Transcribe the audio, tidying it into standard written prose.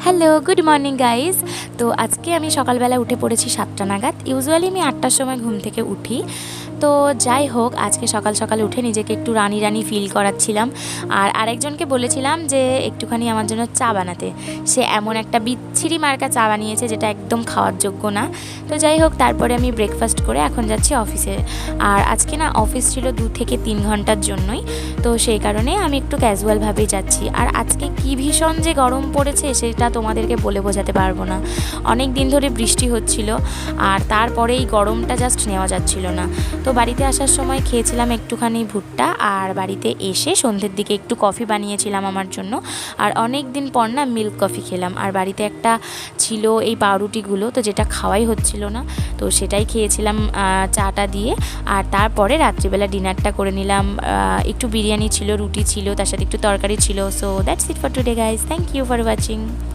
Hello, good morning guys. তো আজকে আমি সকালবেলা উঠে পড়েছি 7টা নাগাদ। ইউজুয়ালি আমি 8টার সময় ঘুম থেকে উঠি। তো যাই হোক, আজকে সকাল সকাল উঠে নিজেকে একটু রানি রানি ফিল করাচ্ছিলাম। আর আরেকজনকে বলেছিলাম যে একটুখানি আমার জন্য চা বানাতে। সে এমন একটা বিচ্ছিরি মার্কা চা বানিয়েছে যেটা একদম খাওয়ার যোগ্য না। তো যাই হোক, তারপরে আমি ব্রেকফাস্ট করে এখন যাচ্ছি অফিসে। আর আজকে না অফিস ছিল 2 থেকে 3 ঘন্টার জন্যই। তো সেই কারণে আমি একটু ক্যাজুয়ালভাবেই যাচ্ছি। আর আজকে কী ভীষণ যে গরম পড়েছে সেটা তোমাদেরকে বলে বোঝাতে পারবো না। অনেক দিন ধরে বৃষ্টি হচ্ছিল, আর তারপরে এই গরমটা জাস্ট নেওয়া যাচ্ছিল না। তো বাড়িতে আসার সময় খেয়েছিলাম একটুখানি ভুট্টা, আর বাড়িতে এসে সন্ধ্যের দিকে একটু কফি বানিয়েছিলাম আমার জন্য। আর অনেক দিন পর না মিল্ক কফি খেলাম। আর বাড়িতে একটা ছিল এই পাউরুটিগুলো, তো যেটা খাওয়াই হচ্ছিল না, তো সেটাই খেয়েছিলাম চাটা দিয়ে। আর তারপরে রাত্রিবেলা ডিনারটা করে নিলাম। একটু বিরিয়ানি ছিল, রুটি ছিল, তার সাথে একটু তরকারি ছিল। So that's it for today guys. Thank you for watching.